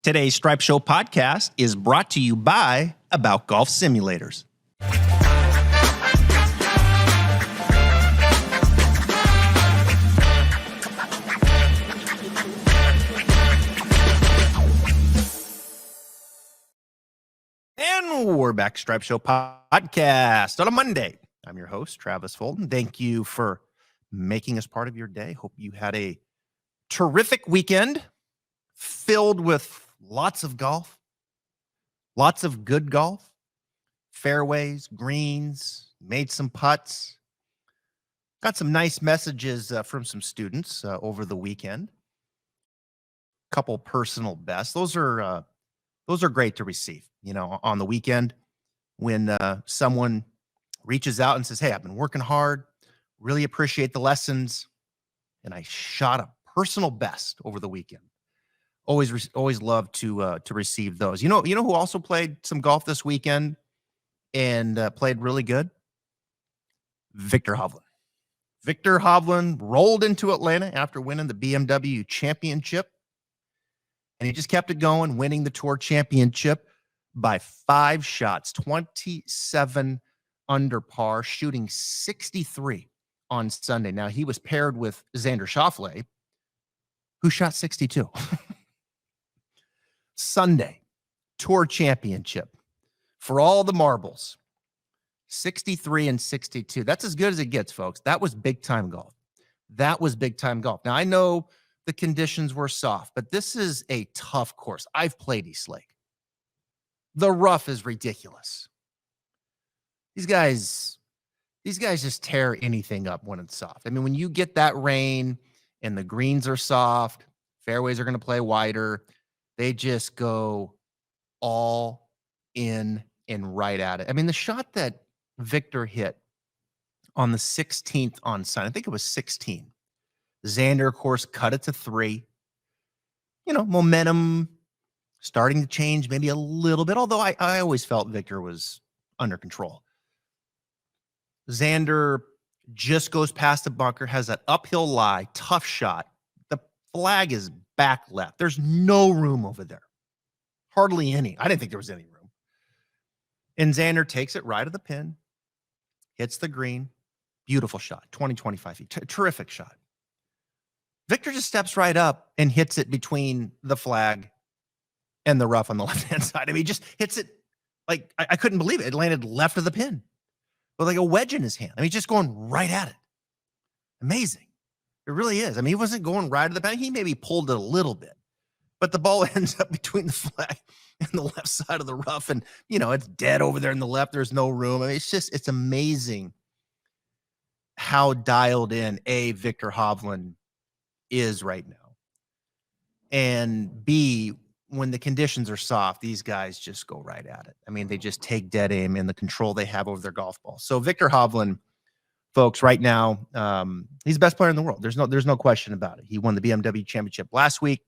Today's Stripe Show podcast is brought to you by About Golf Simulators. And we're back, Stripe Show podcast on a Monday. I'm your host, Travis Fulton. Thank you for making us part of your day. Hope you had a terrific weekend filled with lots of golf, lots of good golf, fairways, greens, made some putts. Got some nice messages from some students over the weekend. Couple personal bests. Those are great to receive. You know, on the weekend when someone reaches out and says, "Hey, I've been working hard. Really appreciate the lessons, and I shot a personal best over the weekend." Always love to receive those. You know who also played some golf this weekend and played really good? Viktor Hovland. Viktor Hovland rolled into Atlanta after winning the BMW championship, and he just kept it going, winning the tour championship by 5 shots, 27 under par, shooting 63 on Sunday. Now, he was paired with Xander Schauffele, who shot 62. Sunday, tour championship for all the marbles, 63 and 62. That's as good as it gets, folks. That was big time golf. Now, I know the conditions were soft, but this is a tough course. I've played East Lake. The rough is ridiculous. These guys just tear anything up when it's soft. I mean, when you get that rain and the greens are soft, fairways are going to play wider. They just go all in and right at it. I mean, the shot that Viktor hit on the 16th on Sunday, I think it was 16. Xander, of course, cut it to 3. You know, momentum starting to change maybe a little bit, although I always felt Viktor was under control. Xander just goes past the bunker, has that uphill lie, tough shot. The flag is back left. There's no room over there. Hardly any. I didn't think there was any room. And Xander takes it right of the pin, hits the green. Beautiful shot, 25 feet. Terrific shot. Viktor just steps right up and hits it between the flag and the rough on the left-hand side. I mean, he just hits it like, I couldn't believe it. It landed left of the pin with like a wedge in his hand. I mean, just going right at it. Amazing. It really is. I mean, he wasn't going right to the pin. He maybe pulled it a little bit, but the ball ends up between the flag and the left side of the rough. And, you know, it's dead over there in the left. There's no room. I mean, it's amazing how dialed in Viktor Hovland is right now. And B, when the conditions are soft, these guys just go right at it. I mean, they just take dead aim in the control they have over their golf ball. So Viktor Hovland, folks, right now, he's the best player in the world. There's no question about it. He won the BMW championship last week.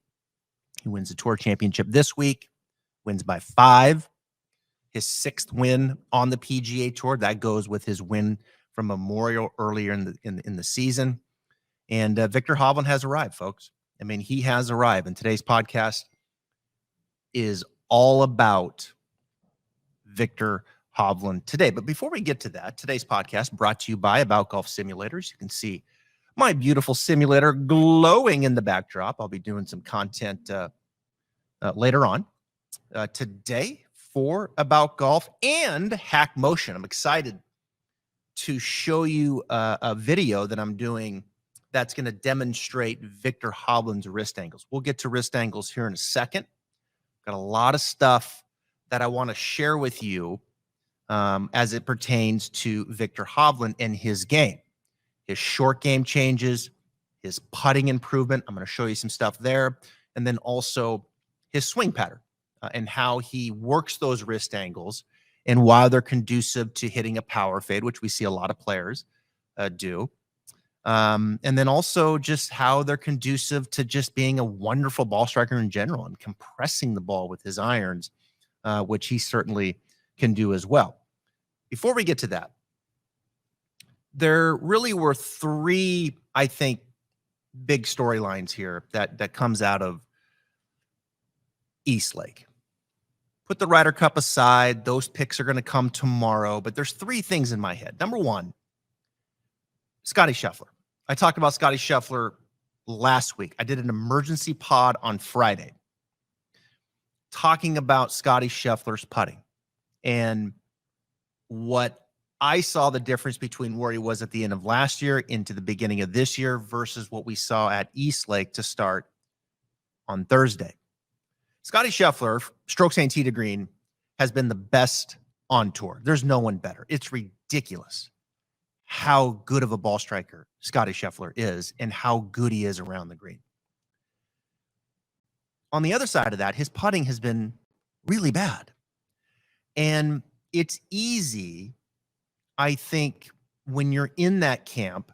He wins the tour championship this week, wins by 5. His 6th win on the PGA Tour. That goes with his win from Memorial earlier in the season. And Viktor Hovland has arrived, folks. I mean, he has arrived. And today's podcast is all about Viktor Hovland today. But before we get to that, today's podcast brought to you by About Golf Simulators. You can see my beautiful simulator glowing in the backdrop. I'll be doing some content later on today for About Golf and Hack Motion. I'm excited to show you a video that I'm doing that's going to demonstrate Viktor Hovland's wrist angles. We'll get to wrist angles here in a second. Got a lot of stuff that I want to share with you as it pertains to Viktor Hovland and his game. His short game changes, his putting improvement. I'm going to show you some stuff there. And then also his swing pattern and how he works those wrist angles and why they're conducive to hitting a power fade, which we see a lot of players do. And then also just how they're conducive to just being a wonderful ball striker in general and compressing the ball with his irons, which he certainly can do as well. Before we get to that, there really were 3, I think, big storylines here that comes out of Eastlake. Put the Ryder Cup aside. Those picks are going to come tomorrow. But there's three things in my head. Number one, Scottie Scheffler. I talked about Scottie Scheffler last week. I did an emergency pod on Friday talking about Scottie Scheffler's putting and what I saw the difference between where he was at the end of last year into the beginning of this year versus what we saw at Eastlake to start on Thursday. Scottie Scheffler, strokes gained tee to green, has been the best on tour. There's no one better. It's ridiculous how good of a ball striker Scottie Scheffler is and how good he is around the green. On the other side of that, his putting has been really bad. And it's easy, I think, when you're in that camp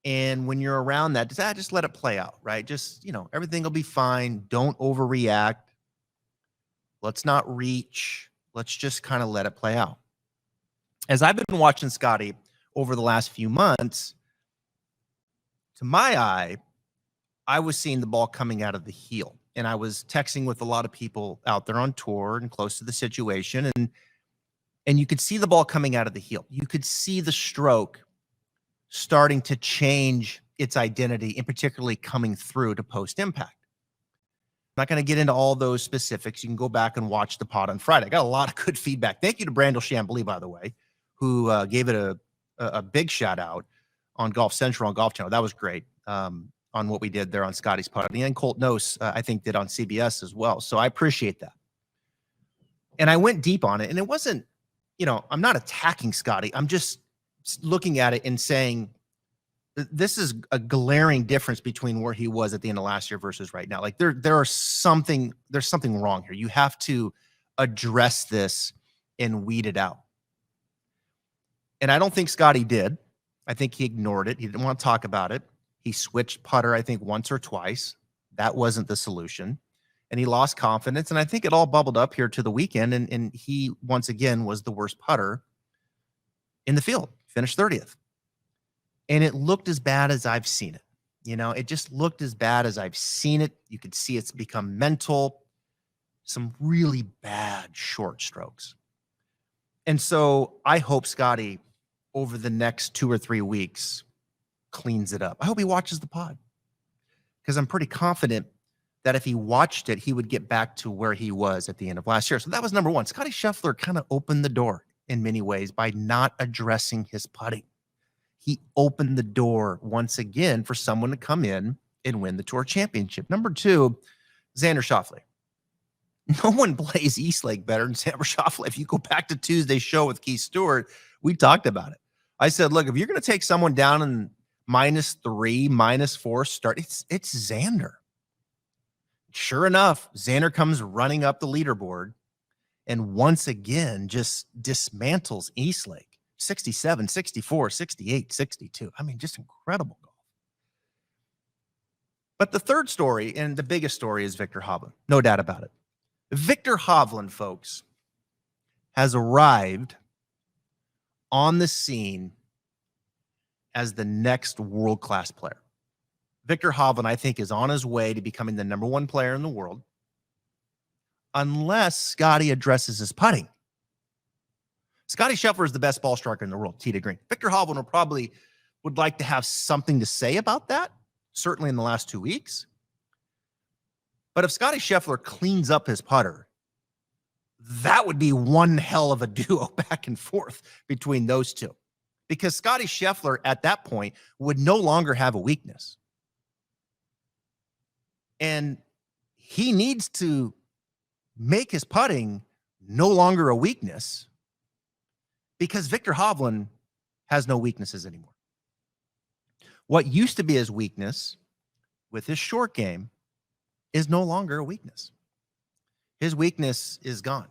and when you're around that, just let it play out, right? Just, everything will be fine. Don't overreact. Let's not reach. Let's just kind of let it play out. As I've been watching Scottie over the last few months, to my eye, I was seeing the ball coming out of the heel. And I was texting with a lot of people out there on tour and close to the situation. And you could see the ball coming out of the heel. You could see the stroke starting to change its identity, and particularly coming through to post-impact. I'm not going to get into all those specifics. You can go back and watch the pod on Friday. I got a lot of good feedback. Thank you to Brandel Chambly, by the way, who gave it a big shout out on Golf Central on Golf Channel. That was great. On what we did there on Scotty's putting. And Colt Nose, I think, did on CBS as well. So I appreciate that. And I went deep on it. And it wasn't, I'm not attacking Scotty. I'm just looking at it and saying, this is a glaring difference between where he was at the end of last year versus right now. Like there's something wrong here. You have to address this and weed it out. And I don't think Scotty did. I think he ignored it. He didn't want to talk about it. He switched putter, I think, once or twice. That wasn't the solution. And he lost confidence. And I think it all bubbled up here to the weekend. And he, once again, was the worst putter in the field. Finished 30th. And it looked as bad as I've seen it. It just looked as bad as I've seen it. You could see it's become mental. Some really bad short strokes. And so I hope Scotty, over the next 2 or 3 weeks, cleans it up. I hope he watches the pod, because I'm pretty confident that if he watched it, he would get back to where he was at the end of last year. So that was number one. Scottie Scheffler kind of opened the door in many ways by not addressing his putting. He opened the door once again for someone to come in and win the Tour Championship. Number two, Xander Schauffele. No one plays Eastlake better than Xander Schauffele. If you go back to Tuesday's show with Keith Stewart, we talked about it. I said, look, if you're going to take someone down in -3, -4 start, it's Xander. Sure enough, Xander comes running up the leaderboard and once again just dismantles Eastlake. 67, 64, 68, 62. I mean, just incredible golf. But the third story, and the biggest story, is Viktor Hovland. No doubt about it. Viktor Hovland, folks, has arrived on the scene as the next world-class player. Viktor Hovland, I think, is on his way to becoming the number one player in the world, unless Scotty addresses his putting. Scottie Scheffler is the best ball striker in the world, tee to green. Viktor Hovland would like to have something to say about that, certainly in the last 2 weeks. But if Scottie Scheffler cleans up his putter, that would be one hell of a duo back and forth between those two. Because Scottie Scheffler at that point would no longer have a weakness. And he needs to make his putting no longer a weakness, because Viktor Hovland has no weaknesses anymore. What used to be his weakness with his short game is no longer a weakness. His weakness is gone.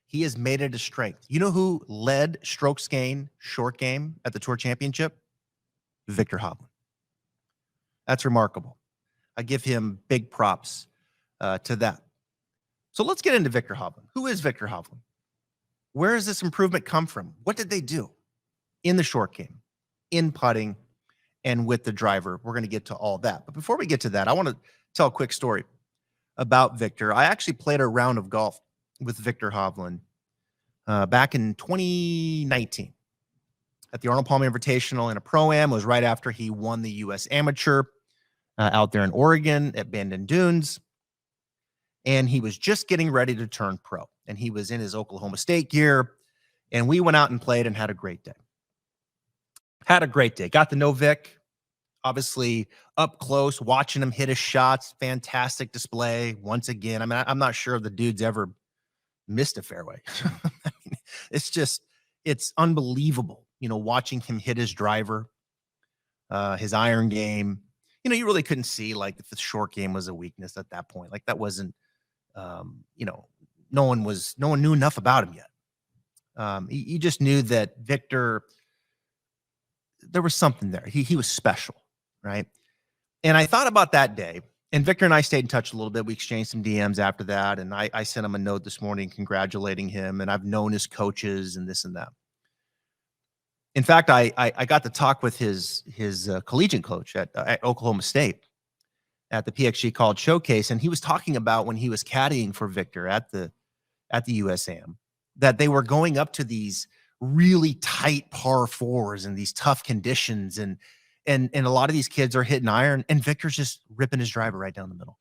He has made it a strength. You know who led strokes gained short game at the Tour Championship? Viktor Hovland. That's remarkable. I give him big props to that. So let's get into Viktor Hovland. Who is Viktor Hovland? Where does this improvement come from? What did they do in the short game, in putting, and with the driver? We're going to get to all that. But before we get to that, I want to tell a quick story. about Viktor. I actually played a round of golf with Viktor Hovland back in 2019 at the Arnold Palmer Invitational in a Pro-Am. It was right after he won the U.S. Amateur out there in Oregon at Bandon Dunes. And he was just getting ready to turn pro. And he was in his Oklahoma State gear. And we went out and played and had a great day. Got to know Vic, obviously up close, watching him hit his shots. Fantastic display once again. I mean, I'm not sure if the dude's ever missed a fairway. I mean, it's unbelievable, watching him hit his driver, his iron game. You really couldn't see like if the short game was a weakness at that point. Like that wasn't, no one knew enough about him yet. You just knew that Viktor, there was something there. He was special, right? And I thought about that day, and Viktor and I stayed in touch a little bit. We exchanged some DMs after that, and I sent him a note this morning congratulating him, and I've known his coaches and this and that. In fact, I got to talk with his collegiate coach at Oklahoma State at the PXG College Showcase, and he was talking about when he was caddying for Viktor at the USAM that they were going up to these really tight par fours and these tough conditions, and a lot of these kids are hitting iron, and Viktor's just ripping his driver right down the middle.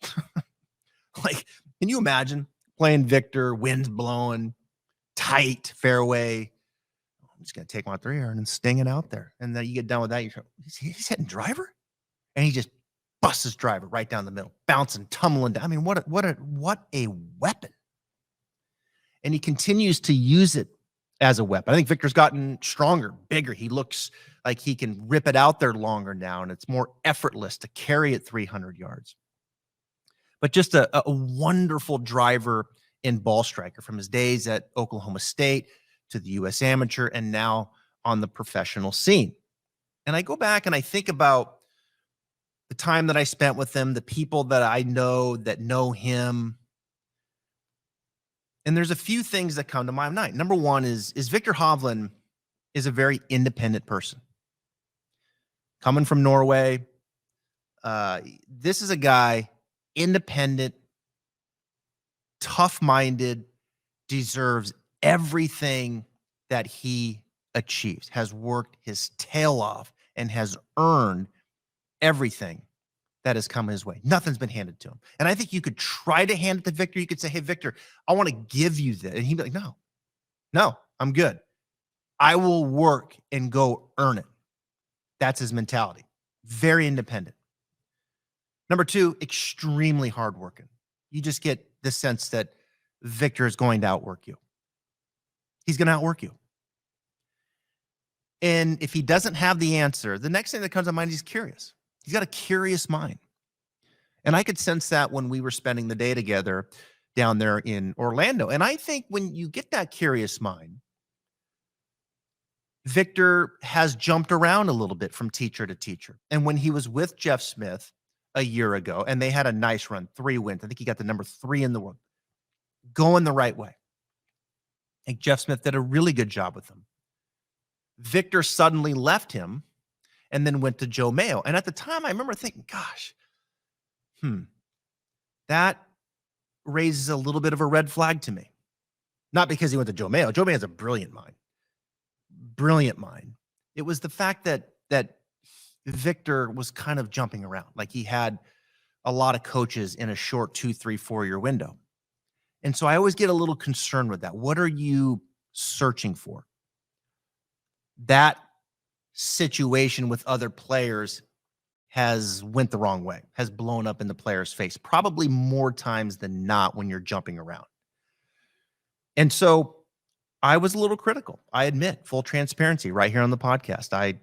Like, can you imagine playing Viktor, winds blowing, tight fairway? I'm just gonna take my 3-iron and sting it out there, and then you get done with that. He's hitting driver, and he just busts his driver right down the middle, bouncing, tumbling down. I mean, what a weapon! And he continues to use it as a weapon. I think Viktor's gotten stronger, bigger. He looks like he can rip it out there longer now, and it's more effortless to carry it 300 yards. But just a wonderful driver and ball striker from his days at Oklahoma State to the U.S. Amateur and now on the professional scene. And I go back and I think about the time that I spent with him, the people that I know that know him. And there's a few things that come to my mind. Number one is Viktor Hovland is a very independent person. Coming from Norway, this is a guy, independent, tough-minded, deserves everything that he achieves, has worked his tail off, and has earned everything that has come his way. Nothing's been handed to him. And I think you could try to hand it to Viktor. You could say, hey, Viktor, I want to give you this. And he'd be like, no, I'm good. I will work and go earn it. That's his mentality. Very independent. Number two, extremely hardworking. You just get the sense that Viktor is going to outwork you. He's going to outwork you. And if he doesn't have the answer, the next thing that comes to mind, he's curious. He's got a curious mind. And I could sense that when we were spending the day together down there in Orlando. And I think when you get that curious mind, Viktor has jumped around a little bit from teacher to teacher. And when he was with Jeff Smith a year ago, and they had a nice run, 3 wins. I think he got the number 3 in the world, going the right way. I think Jeff Smith did a really good job with him. Viktor suddenly left him and then went to Joe Mayo. And at the time, I remember thinking, gosh, that raises a little bit of a red flag to me. Not because he went to Joe Mayo. Joe Mayo has a brilliant mind. Brilliant mind. It was the fact that Viktor was kind of jumping around. Like he had a lot of coaches in a short 2, 3, 4-year window. And so I always get a little concerned with that. What are you searching for? That situation with other players has went the wrong way, has blown up in the player's face, probably more times than not when you're jumping around. And so I was a little critical. I admit, full transparency right here on the podcast. I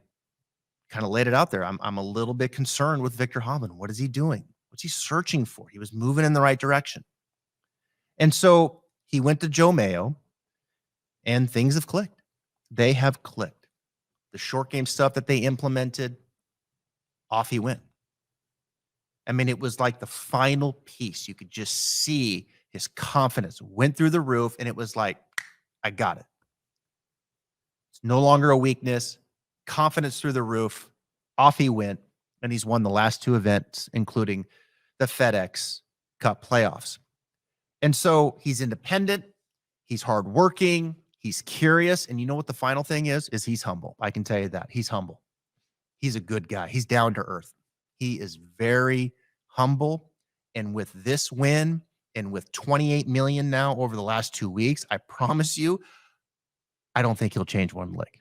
kind of laid it out there. I'm a little bit concerned with Viktor Hovland. What is he doing? What's he searching for? He was moving in the right direction. And so he went to Joe Mayo, and things have clicked. They have clicked. The short game stuff that they implemented, off he went. I mean, it was like the final piece. You could just see his confidence went through the roof, and it was like, I got it. It's no longer a weakness. Confidence through the roof. Off he went, and he's won the last 2 events, including the FedEx Cup playoffs. And so he's independent, he's hardworking, he's curious. And you know what the final thing is he's humble. I can tell you that. He's humble. He's a good guy. He's down to earth. He is very humble. And with this win and with 28 million now over the last 2 weeks, I promise you, I don't think he'll change one lick.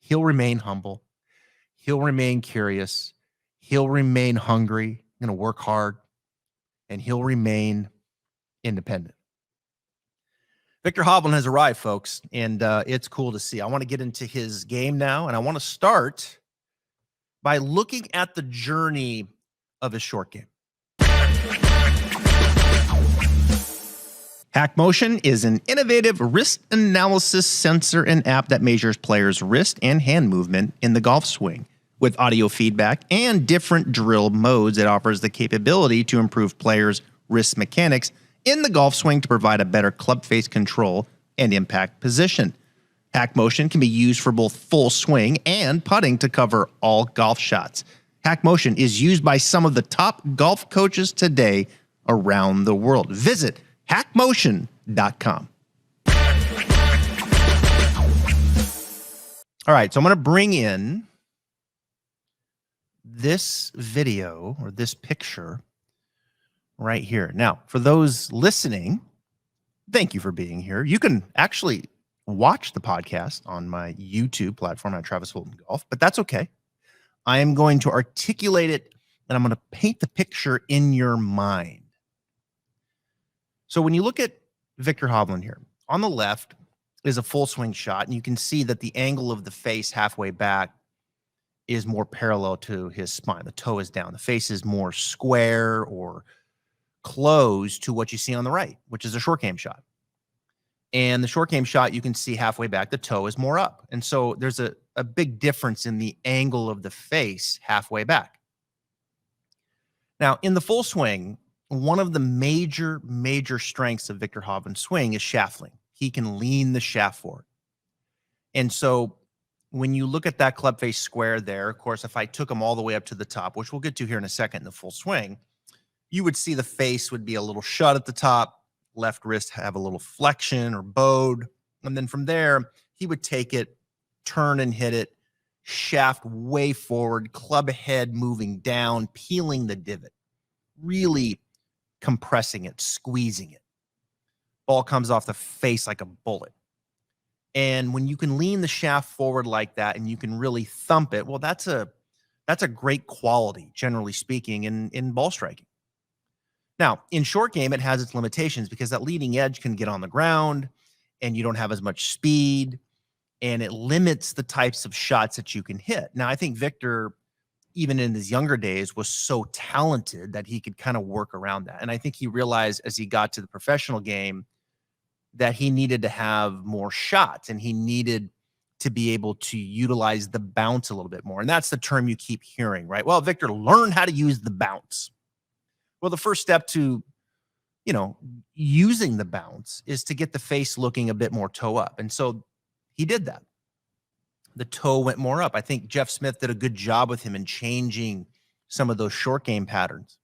He'll remain humble. He'll remain curious. He'll remain hungry, going to work hard, and he'll remain independent. Viktor Hovland has arrived, folks, and it's cool to see. I want to get into his game now, and I want to start by looking at the journey of his short game. HackMotion is an innovative wrist analysis sensor and app that measures players' wrist and hand movement in the golf swing. With audio feedback and different drill modes, it offers the capability to improve players' wrist mechanics in the golf swing to provide a better club face control and impact position. HackMotion can be used for both full swing and putting to cover all golf shots. HackMotion is used by some of the top golf coaches today around the world. Visit hackmotion.com. All right, so I'm going to bring in this video or this picture right here. Now, for those listening, thank you for being here. You can actually watch the podcast on my YouTube platform at Travis Fulton Golf, but that's okay. I am going to articulate it and I'm going to paint the picture in your mind. So when you look at Viktor Hovland here, on the left is a full swing shot, and you can see that the angle of the face halfway back is more parallel to his spine. The toe is down. The face is more square or close to what you see on the right, which is a short game shot. And the short game shot, you can see halfway back, the toe is more up. And so there's a big difference in the angle of the face halfway back. Now, in the full swing, one of the major strengths of Viktor Hovland's swing is shaftling. He can lean the shaft forward. And so when you look at that club face square there, of course, if I took him all the way up to the top, which we'll get to here in a second in the full swing, you would see the face would be a little shut at the top, left wrist have a little flexion or bowed. And then from there, he would take it, turn and hit it, shaft way forward, club head moving down, peeling the divot, really compressing it, squeezing it. Ball comes off the face like a bullet. And when you can lean the shaft forward like that and you can really thump it, well, that's a great quality, generally speaking, in ball striking. Now, in short game, it has its limitations because that leading edge can get on the ground and you don't have as much speed, and it limits the types of shots that you can hit. Now, I think Viktor, even in his younger days, was so talented that he could kind of work around that. And I think he realized as he got to the professional game that he needed to have more shots and he needed to be able to utilize the bounce a little bit more. And that's the term you keep hearing, right? Well, Viktor, learn how to use the bounce. Well, the first step to, using the bounce is to get the face looking a bit more toe up. And so he did that. The toe went more up. I think Jeff Smith did a good job with him in changing some of those short game patterns.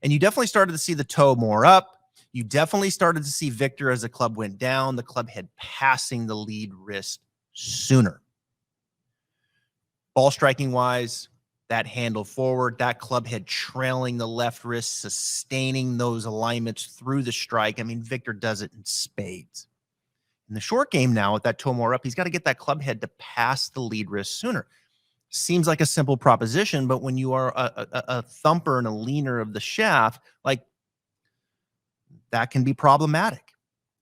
And you definitely started to see the toe more up. You definitely started to see Viktor as the club went down, the club head passing the lead wrist sooner. Ball striking wise, that handle forward, that club head trailing the left wrist, sustaining those alignments through the strike. I mean, Viktor does it in spades. In the short game now, with that toe more up, he's got to get that club head to pass the lead wrist sooner. Seems like a simple proposition, but when you are a thumper and a leaner of the shaft, like that can be problematic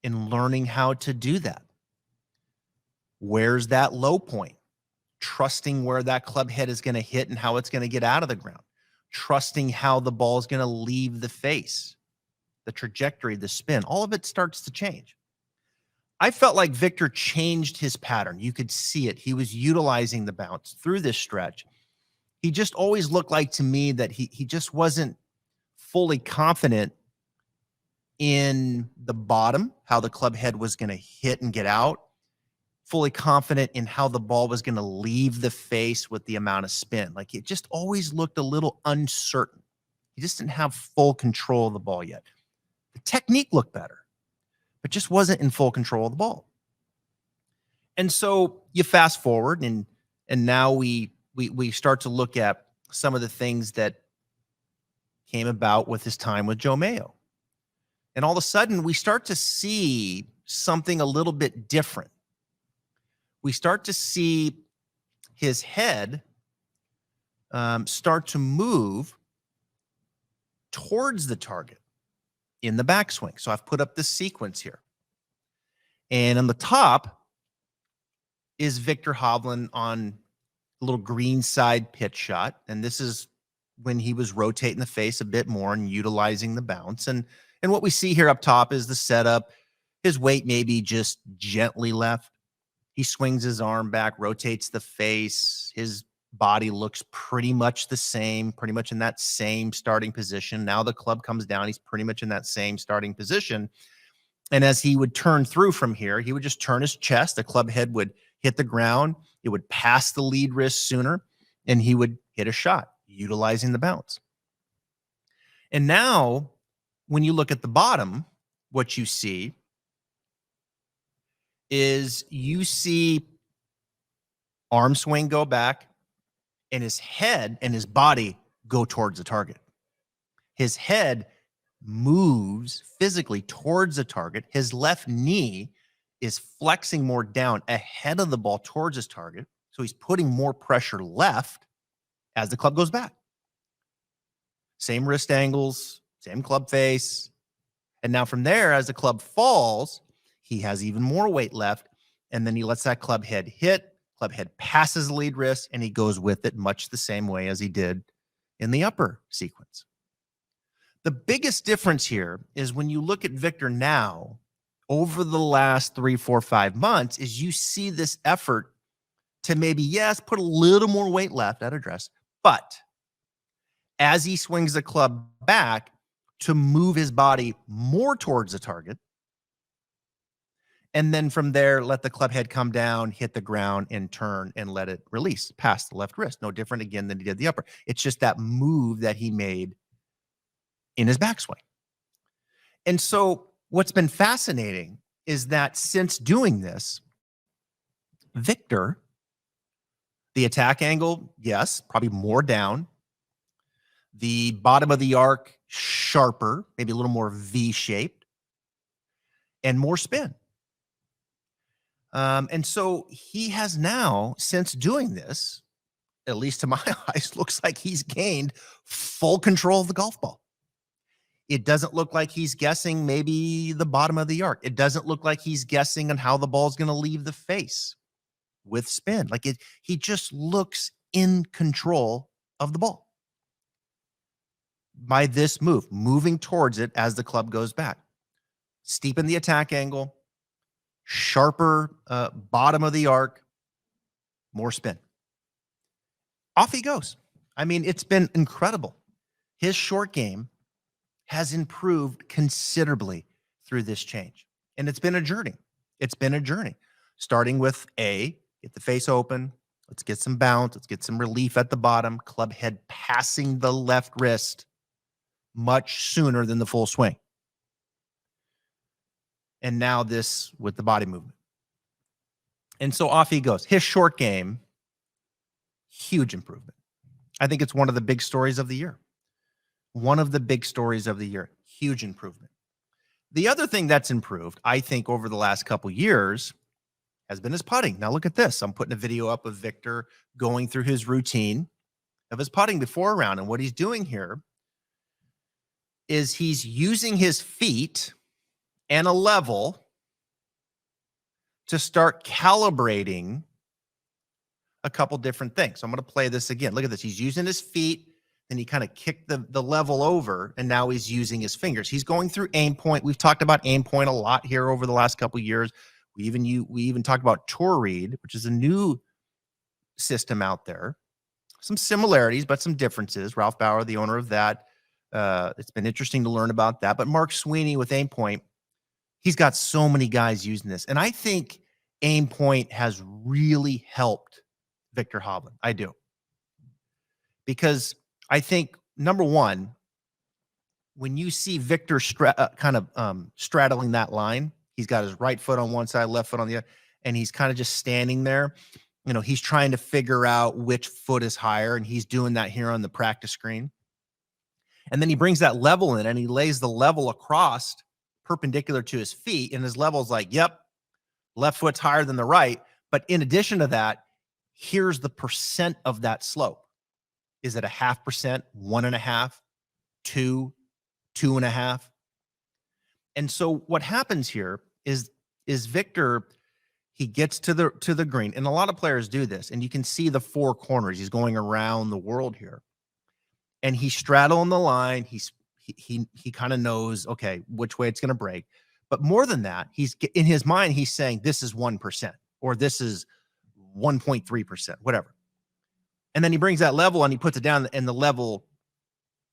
in learning how to do that. Where's that low point? Trusting where that club head is going to hit and how it's going to get out of the ground. Trusting how the ball is going to leave the face, the trajectory, the spin, all of it starts to change. I felt like Viktor changed his pattern. You could see it. He was utilizing the bounce through this stretch. He just always looked like to me that he just wasn't fully confident in the bottom, how the club head was going to hit and get out, fully confident in how the ball was going to leave the face with the amount of spin. Like it just always looked a little uncertain. He just didn't have full control of the ball yet. The technique looked better, but just wasn't in full control of the ball. And so you fast forward, and now we start to look at some of the things that came about with his time with Joe Mayo. And all of a sudden, we start to see something a little bit different. We start to see his head start to move towards the target in the backswing. So I've put up this sequence here. And on the top is Viktor Hovland on a little green side pitch shot. And this is when he was rotating the face a bit more and utilizing the bounce. And what we see here up top is the setup. His weight maybe just gently left. He swings his arm back, rotates the face. His body looks pretty much the same, pretty much in that same starting position. Now the club comes down. He's pretty much in that same starting position. And as he would turn through from here, he would just turn his chest. The club head would hit the ground. It would pass the lead wrist sooner, and he would hit a shot utilizing the bounce. And now when you look at the bottom, what you see is you see arm swing go back, and his head and his body go towards the target. His head moves physically towards the target. His left knee is flexing more down ahead of the ball towards his target. So he's putting more pressure left as the club goes back. Same wrist angles, same club face. And now from there, as the club falls, he has even more weight left. And then he lets that club head hit. Club head passes the lead wrist, and he goes with it much the same way as he did in the upper sequence. The biggest difference here is when you look at Viktor now, over the last 3, 4, 5 months, is you see this effort to maybe, yes, put a little more weight left at address, but as he swings the club back, to move his body more towards the target. And then from there, let the club head come down, hit the ground, and turn and let it release past the left wrist. No different again than he did the upper. It's just that move that he made in his backswing. And so what's been fascinating is that since doing this, Viktor, the attack angle, yes, probably more down. The bottom of the arc, sharper, maybe a little more V-shaped, and more spin. And so he has now, since doing this, at least to my eyes, looks like he's gained full control of the golf ball. It doesn't look like he's guessing maybe the bottom of the arc. It doesn't look like he's guessing on how the ball's going to leave the face with spin. Like he just looks in control of the ball by this move, moving towards it as the club goes back. Steepen the attack angle, sharper bottom of the arc, more spin. Off he goes. I mean, it's been incredible. His short game has improved considerably through this change. And it's been a journey. It's been a journey. Starting with get the face open. Let's get some bounce. Let's get some relief at the bottom. Club head passing the left wrist much sooner than the full swing. And now this with the body movement. And so off he goes. His short game, huge improvement. I think it's one of the big stories of the year. One of the big stories of the year. Huge improvement. The other thing that's improved, I think, over the last couple years has been his putting. Now look at this. I'm putting a video up of Viktor going through his routine of his putting before a round. And what he's doing here is he's using his feet and a level to start calibrating a couple different things. So I'm going to play this again. Look at this. He's using his feet, then he kind of kicked the level over, and now he's using his fingers. He's going through aim point. We've talked about aim point a lot here over the last couple of years. We even talked about Tour Read, which is a new system out there. Some similarities, but some differences. Ralph Bauer, the owner of that. It's been interesting to learn about that. But Mark Sweeney with aim point, he's got so many guys using this. And I think aim point has really helped Viktor Hovland. I do. Because I think, number one, when you see Viktor straddling that line, he's got his right foot on one side, left foot on the other, and he's kind of just standing there. He's trying to figure out which foot is higher, and he's doing that here on the practice screen. And then he brings that level in, and he lays the level across perpendicular to his feet, and his level's like, yep, left foot's higher than the right. But in addition to that, here's the percent of that slope. Is it a 0.5%, 1.5%, 2%, 2.5%? And so what happens here is Viktor, he gets to the green, and a lot of players do this, and you can see the four corners. He's going around the world here, and he's straddling the line. He kind of knows, okay, which way it's going to break. But more than that, he's in his mind, he's saying this is 1% or this is 1.3%, whatever. And then he brings that level and he puts it down, and the level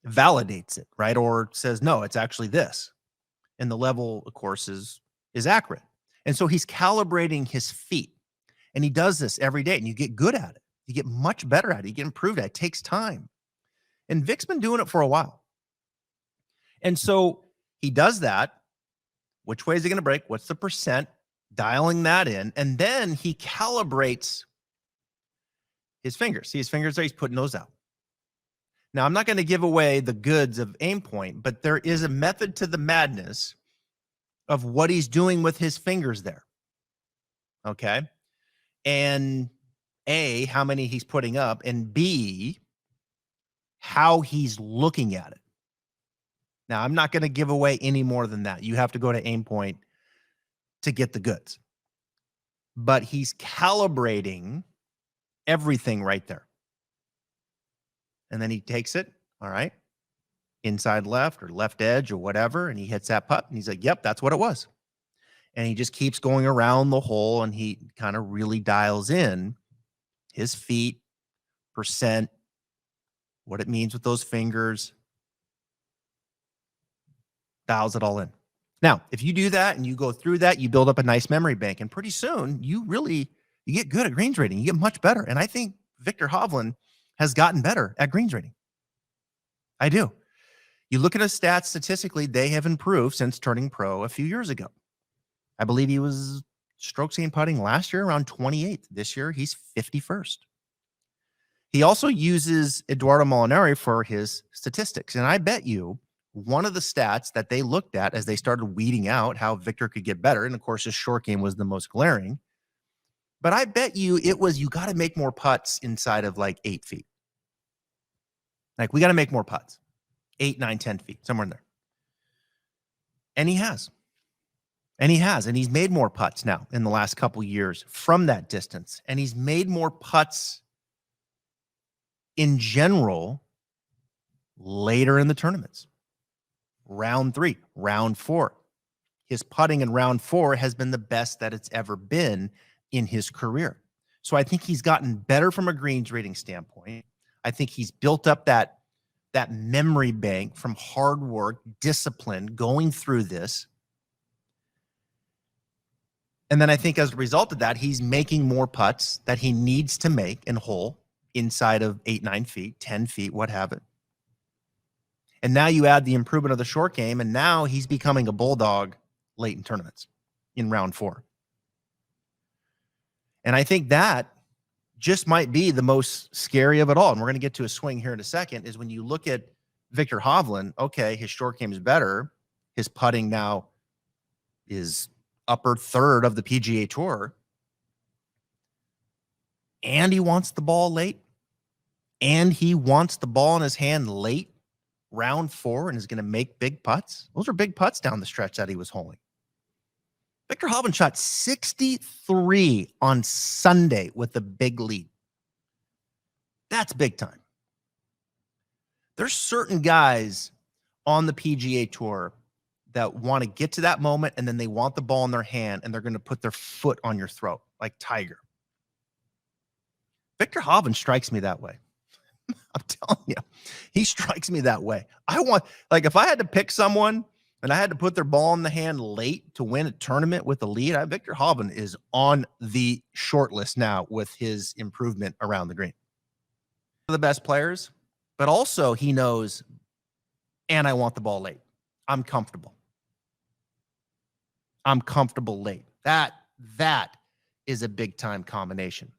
validates it, right? Or says, no, it's actually this. And the level, of course, is accurate. And so he's calibrating his feet. And he does this every day, and you get good at it. You get much better at it. You get improved at it. It takes time. And Vic's been doing it for a while. And so he does that. Which way is he going to break? What's the percent? Dialing that in. And then he calibrates his fingers. See his fingers there? He's putting those out. Now, I'm not going to give away the goods of aim point, but there is a method to the madness of what he's doing with his fingers there. Okay. And A, how many he's putting up, and B, how he's looking at it. Now, I'm not going to give away any more than that. You have to go to aim point to get the goods. But he's calibrating everything right there. And then he takes it, all right, inside left or left edge or whatever, and he hits that putt, and he's like, yep, that's what it was. And he just keeps going around the hole, and he kind of really dials in his feet, percent, what it means with those fingers, dials it all in. Now, if you do that and you go through that, you build up a nice memory bank, and pretty soon you get good at greens rating. You get much better. And I think Viktor Hovland has gotten better at greens rating. I do. You look at his stats statistically, they have improved since turning pro a few years ago. I believe he was strokes gained putting last year around 28th. This year, he's 51st. He also uses Eduardo Molinari for his statistics. And I bet you one of the stats that they looked at as they started weeding out how Viktor could get better, and of course his short game was the most glaring, but I bet you it was, you got to make more putts inside of like 8 feet. Like, we got to make more putts, 8, 9, 10 feet, somewhere in there. And he has. And he's made more putts now in the last couple years from that distance. And he's made more putts in general later in the tournaments. Round 3, round 4. His putting in round 4 has been the best that it's ever been in his career. So I think he's gotten better from a greens rating standpoint. I think he's built up that memory bank from hard work, discipline, going through this. And then I think as a result of that, he's making more putts that he needs to make in hole inside of 8, 9 feet, 10 feet, what have it. And now you add the improvement of the short game, and now he's becoming a bulldog late in tournaments in round 4. And I think that just might be the most scary of it all. And we're going to get to a swing here in a second, is when you look at Viktor Hovland, okay, his short game is better. His putting now is upper third of the PGA Tour. And he wants the ball late. And he wants the ball in his hand late, round 4, and is going to make big putts. Those are big putts down the stretch that he was holing. Viktor Hovland shot 63 on Sunday with a big lead. That's big time. There's certain guys on the PGA Tour that want to get to that moment, and then they want the ball in their hand, and they're going to put their foot on your throat, like Tiger. Viktor Hovland strikes me that way. I'm telling you, he strikes me that way. If I had to pick someone and I had to put their ball in the hand late to win a tournament with a lead, Viktor Hovland is on the short list now with his improvement around the green. One of the best players, but also he knows and I want the ball late. I'm comfortable. I'm comfortable late. That is a big time combination.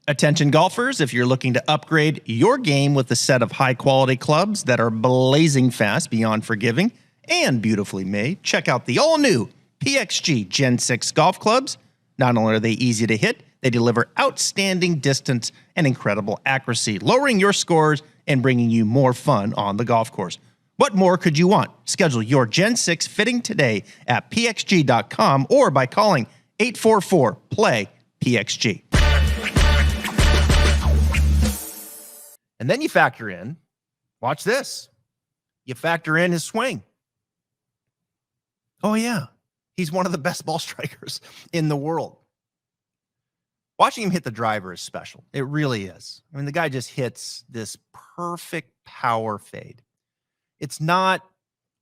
Attention golfers, if you're looking to upgrade your game with a set of high quality clubs that are blazing fast, beyond forgiving, and beautifully made, check out the all new PXG Gen 6 golf clubs. Not only are they easy to hit, they deliver outstanding distance and incredible accuracy, lowering your scores and bringing you more fun on the golf course. What more could you want? Schedule your Gen 6 fitting today at pxg.com or by calling 844-PLAY-PXG. And then you factor in, watch this, you factor in his swing. Oh, yeah, he's one of the best ball strikers in the world. Watching him hit the driver is special. It really is. I mean, the guy just hits this perfect power fade. It's not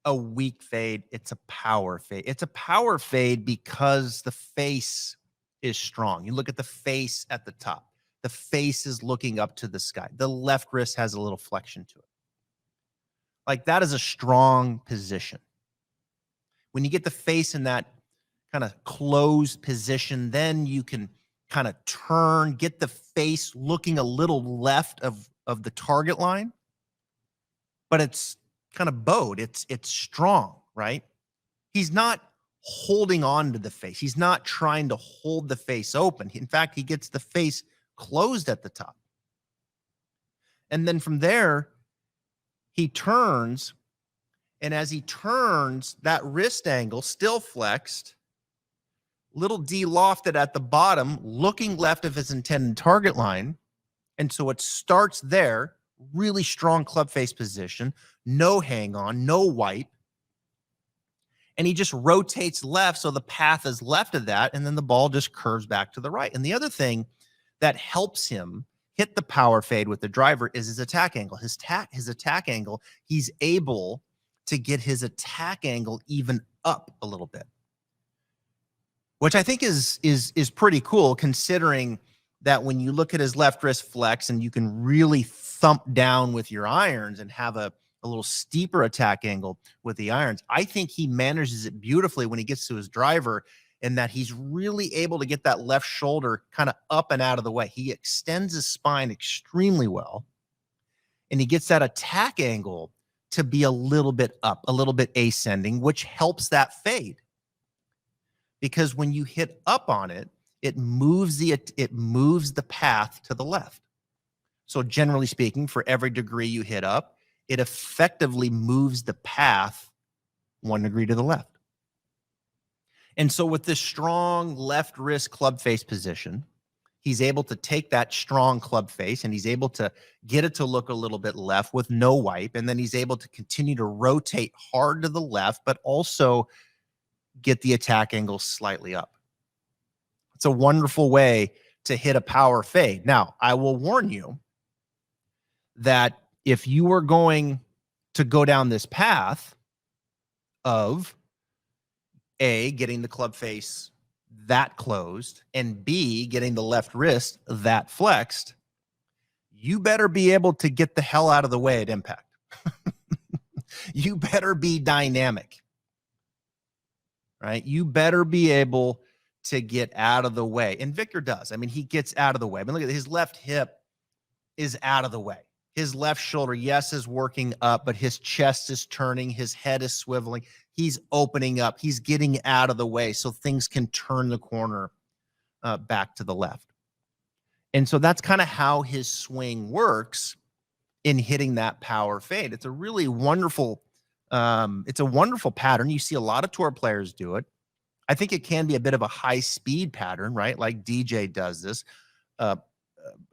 a weak fade. It's a power fade. It's a power fade because the face is strong. You look at the face at the top. The face is looking up to the sky. The left wrist has a little flexion to it. Like, that is a strong position. When you get the face in that kind of closed position, then you can kind of turn, get the face looking a little left of the target line, but it's kind of bowed. It's strong, right? He's not holding on to the face. He's not trying to hold the face open. In fact, he gets the face closed at the top. And then from there, he turns, and as he turns, that wrist angle still flexed, little de-lofted at the bottom, looking left of his intended target line. And so it starts there, really strong club face position, no hang on, no wipe. And he just rotates left, so the path is left of that, and then the ball just curves back to the right. And the other thing that helps him hit the power fade with the driver is his attack angle. His attack angle, he's able to get his attack angle even up a little bit, which I think is pretty cool, considering that when you look at his left wrist flex and you can really thump down with your irons and have a little steeper attack angle with the irons. I think he manages it beautifully when he gets to his driver, and that he's really able to get that left shoulder kind of up and out of the way. He extends his spine extremely well, and he gets that attack angle to be a little bit up, a little bit ascending, which helps that fade. Because when you hit up on it, it moves the path to the left. So generally speaking, for every degree you hit up, it effectively moves the path 1 degree to the left. And so with this strong left wrist club face position, he's able to take that strong club face and he's able to get it to look a little bit left with no wipe. And then he's able to continue to rotate hard to the left, but also get the attack angle slightly up. It's a wonderful way to hit a power fade. Now, I will warn you that if you were going to go down this path of A, getting the club face that closed, and B, getting the left wrist that flexed, you better be able to get the hell out of the way at impact. You better be dynamic, right? You better be able to get out of the way. And Viktor does. I mean, he gets out of the way. I mean, look at his left hip is out of the way. His left shoulder, yes, is working up, but his chest is turning. His head is swiveling. He's opening up. He's getting out of the way so things can turn the corner back to the left. And so that's kind of how his swing works in hitting that power fade. It's a really wonderful, it's a wonderful pattern. You see a lot of tour players do it. I think it can be a bit of a high speed pattern, right? Like DJ does this.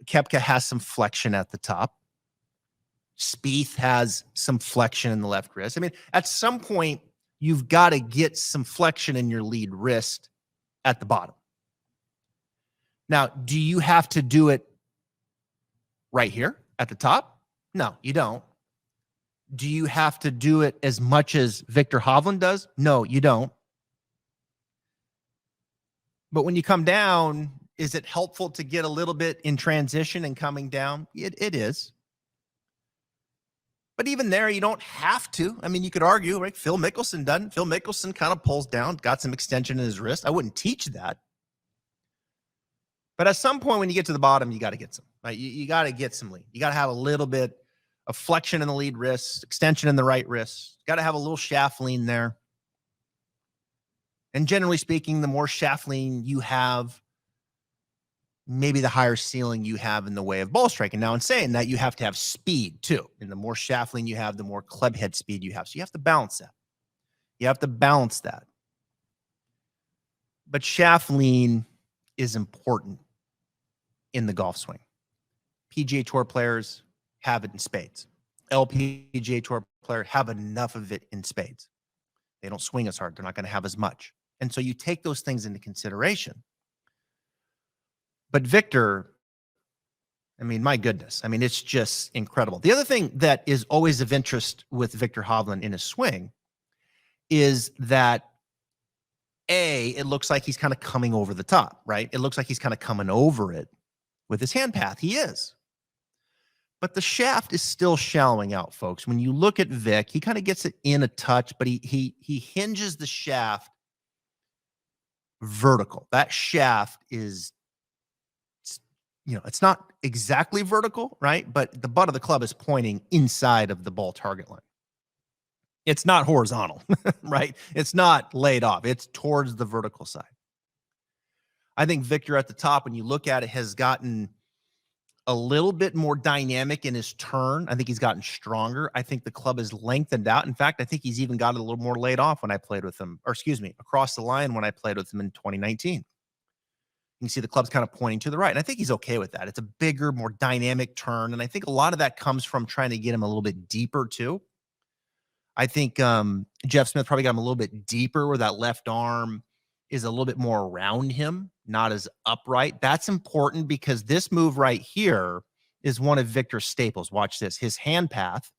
Koepka has some flexion at the top. Spieth has some flexion in the left wrist. I mean, at some point, you've got to get some flexion in your lead wrist at the bottom. Now, do you have to do it right here at the top? No, you don't. Do you have to do it as much as Viktor Hovland does? No, you don't. But when you come down, is it helpful to get a little bit in transition and coming down? It is. But even there, you don't have to. I mean, you could argue, right? Phil Mickelson doesn't. Phil Mickelson kind of pulls down, got some extension in his wrist. I wouldn't teach that. But at some point when you get to the bottom, you got to get some. Right? You got to get some lead. You got to have a little bit of flexion in the lead wrist, extension in the right wrist. Got to have a little shaft lean there. And generally speaking, the more shaft lean you have, maybe the higher ceiling you have in the way of ball striking. Now, in saying that, you have to have speed too. And the more shaft lean you have, the more club head speed you have. So you have to balance that. You have to balance that. But shaft lean is important in the golf swing. PGA Tour players have it in spades. LPGA Tour players have enough of it in spades. They don't swing as hard. They're not going to have as much. And so you take those things into consideration. But Viktor, I mean, my goodness. I mean, it's just incredible. The other thing that is always of interest with Viktor Hovland in his swing is that, A, it looks like he's kind of coming over the top, right? It looks like he's kind of coming over it with his hand path. He is. But the shaft is still shallowing out, folks. When you look at Vic, he kind of gets it in a touch, but he hinges the shaft vertical. That shaft is, it's not exactly vertical, right? But the butt of the club is pointing inside of the ball target line. It's not horizontal, right? It's not laid off. It's towards the vertical side. I think Viktor at the top, when you look at it, has gotten a little bit more dynamic in his turn. I think he's gotten stronger. I think the club has lengthened out. In fact, I think he's even got it a little more laid off when I played with him, or excuse me, across the line when I played with him in 2019. You can see the club's kind of pointing to the right. And I think he's okay with that. It's a bigger, more dynamic turn. And I think a lot of that comes from trying to get him a little bit deeper too. I think Jeff Smith probably got him a little bit deeper where that left arm is a little bit more around him, not as upright. That's important because this move right here is one of Viktor's staples. Watch this. His hand path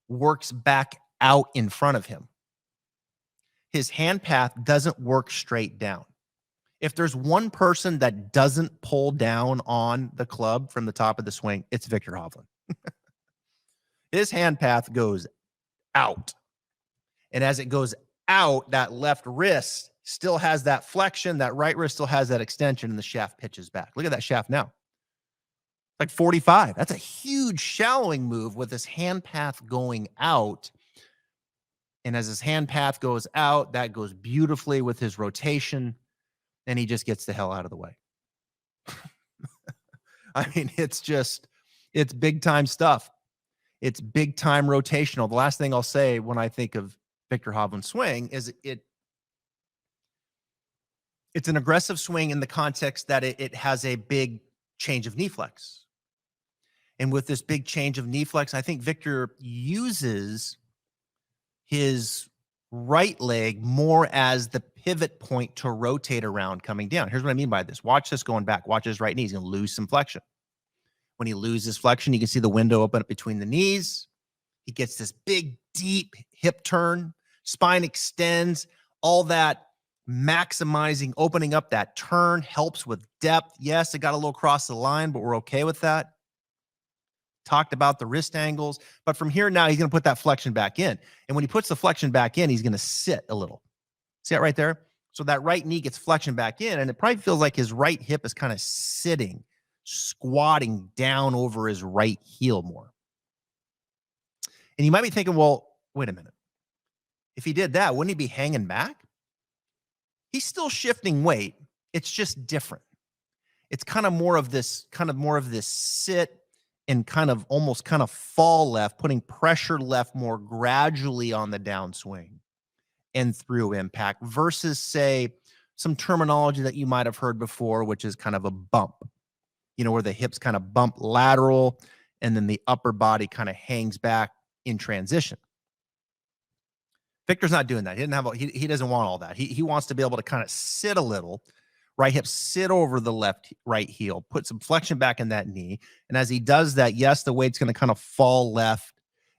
works back out in front of him. His hand path doesn't work straight down. If there's one person that doesn't pull down on the club from the top of the swing, it's Viktor Hovland. His hand path goes out. And as it goes out, that left wrist still has that flexion, that right wrist still has that extension, and the shaft pitches back. Look at that shaft now. Like 45. That's a huge shallowing move with his hand path going out. And as his hand path goes out, that goes beautifully with his rotation, and he just gets the hell out of the way. I mean, it's big time stuff. It's big time rotational. The last thing I'll say when I think of Viktor Hovland's swing is it's an aggressive swing in the context that it has a big change of knee flex. And with this big change of knee flex, I think Viktor uses his right leg more as the pivot point to rotate around coming down. Here's what I mean by this. Watch this going back. Watch his right knee. He's going to lose some flexion. When he loses flexion, you can see the window open up between the knees. He gets this big, deep hip turn. Spine extends. All that maximizing, opening up that turn helps with depth. Yes, it got a little across the line, but we're okay with that. Talked about the wrist angles. But from here now, he's going to put that flexion back in. And when he puts the flexion back in, he's going to sit a little. See that right there? So that right knee gets flexion back in, and it probably feels like his right hip is kind of sitting, squatting down over his right heel more. And you might be thinking, well, wait a minute. If he did that, wouldn't he be hanging back? He's still shifting weight. It's just different. It's kind of more of this sit and kind of almost kind of fall left, putting pressure left more gradually on the downswing and through impact versus, say, some terminology that you might have heard before, which is kind of a bump, where the hips kind of bump lateral and then the upper body kind of hangs back in transition. Viktor's not doing that. He doesn't want all that. He wants to be able to kind of sit a little, right hip sit over the right heel, put some flexion back in that knee. And as he does that, yes, the weight's going to kind of fall left.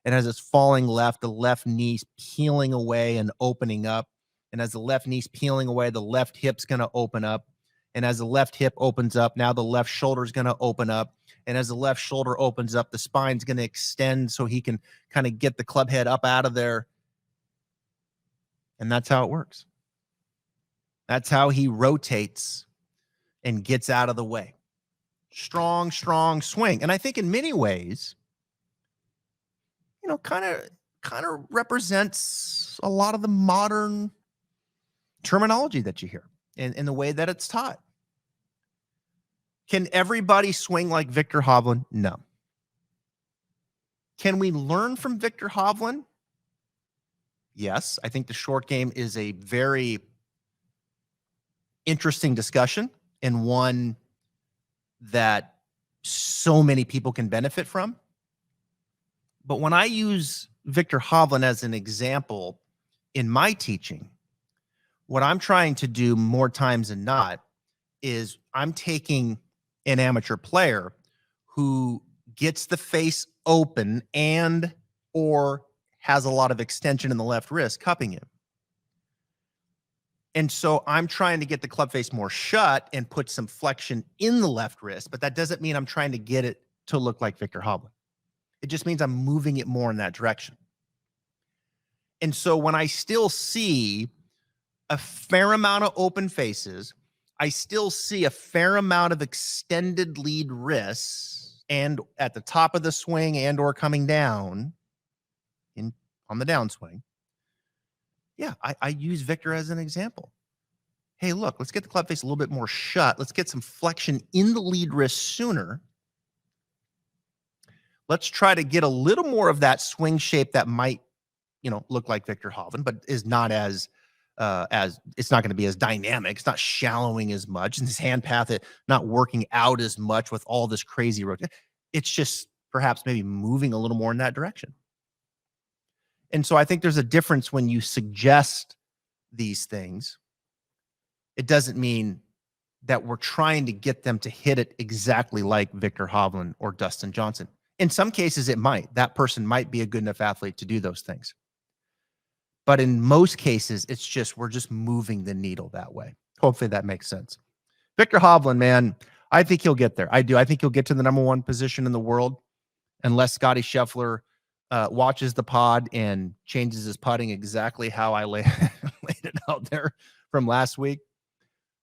And as it's falling left, the left knee's peeling away and opening up. And as the left knee's peeling away, the left hip's going to open up. And as the left hip opens up, now the left shoulder is going to open up. And as the left shoulder opens up, the spine's going to extend so he can kind of get the club head up out of there. And that's how it works. That's how he rotates and gets out of the way. Strong, strong swing. And I think in many ways, kind of represents a lot of the modern terminology that you hear in the way that it's taught. Can everybody swing like Viktor Hovland? No. Can we learn from Viktor Hovland? Yes. I think the short game is a very interesting discussion and one that so many people can benefit from. But when I use Viktor Hovland as an example in my teaching, what I'm trying to do more times than not is I'm taking an amateur player who gets the face open and or has a lot of extension in the left wrist, cupping him. And so I'm trying to get the club face more shut and put some flexion in the left wrist, but that doesn't mean I'm trying to get it to look like Viktor Hovland. It just means I'm moving it more in that direction. And so when I still see a fair amount of open faces, I still see a fair amount of extended lead wrists and at the top of the swing and or coming down on the downswing. Yeah, I use Viktor as an example. Hey, look, let's get the club face a little bit more shut. Let's get some flexion in the lead wrist sooner. Let's try to get a little more of that swing shape that might, look like Viktor Hovland, but is not as it's not going to be as dynamic. It's not shallowing as much, and his hand path not working out as much with all this crazy rotation. It's just perhaps maybe moving a little more in that direction. And so I think there's a difference when you suggest these things. It doesn't mean that we're trying to get them to hit it exactly like Viktor Hovland or Dustin Johnson. In some cases, it might. That person might be a good enough athlete to do those things. But in most cases, it's just we're just moving the needle that way. Hopefully that makes sense. Viktor Hovland, man, I think he'll get there. I do. I think he'll get to the #1 position in the world unless Scotty Scheffler watches the pod and changes his putting exactly how I laid it out there from last week.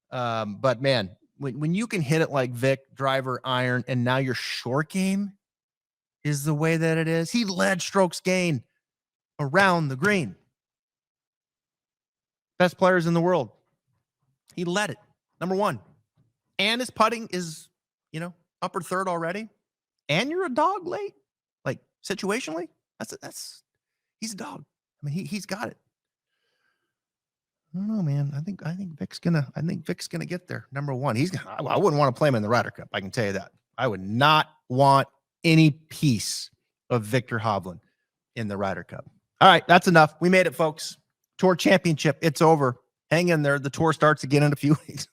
But man, when you can hit it like Vic, driver, iron, and now your short game is the way that it is. He led strokes gained around the green. Best players in the world. He led it. #1. And his putting is, upper third already. And you're a dog late. Like situationally. That's he's a dog. I mean, he's got it. I don't know, man. I think Vic's gonna get there. #1. I wouldn't want to play him in the Ryder Cup. I can tell you that. I would not want any piece of Viktor Hovland in the Ryder Cup. All right, that's enough. We made it, folks. Tour Championship, it's over. Hang in there. The tour starts again in a few weeks.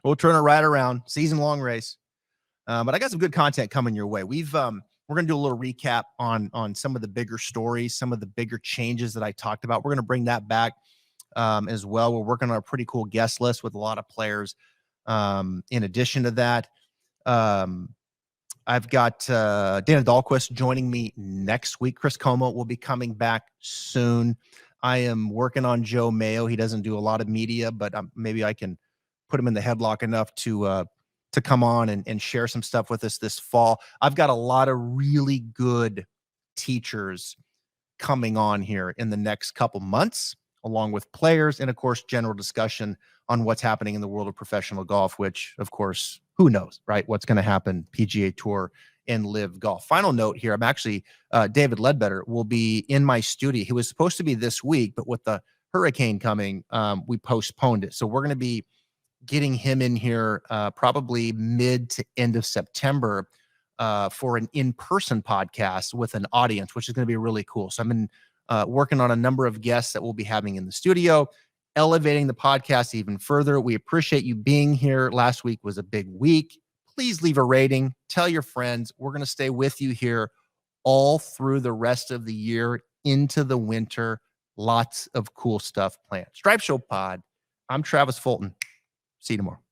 We'll turn it right around. Season-long race. But I got some good content coming your way. We're going to do a little recap on some of the bigger stories, some of the bigger changes that I talked about. We're going to bring that back as well. We're working on a pretty cool guest list with a lot of players. In addition to that, I've got Dana Dahlquist joining me next week. Chris Como will be coming back soon. I am working on Joe Mayo. He doesn't do a lot of media, but maybe I can put him in the headlock enough to come on and share some stuff with us this fall. I've got a lot of really good teachers coming on here in the next couple months, along with players and, of course, general discussion on what's happening in the world of professional golf, which, of course, who knows, right? What's going to happen, PGA Tour and Live Golf. Final note here, I'm actually, David Ledbetter will be in my studio. He was supposed to be this week, but with the hurricane coming, we postponed it. So we're going to be getting him in here probably mid to end of September for an in-person podcast with an audience, which is going to be really cool. So I've been working on a number of guests that we'll be having in the studio, elevating the podcast even further. We appreciate you being here. Last week was a big week. Please leave a rating. Tell your friends. We're going to stay with you here all through the rest of the year into the winter. Lots of cool stuff planned. Stripe Show Pod. I'm Travis Fulton. See you tomorrow.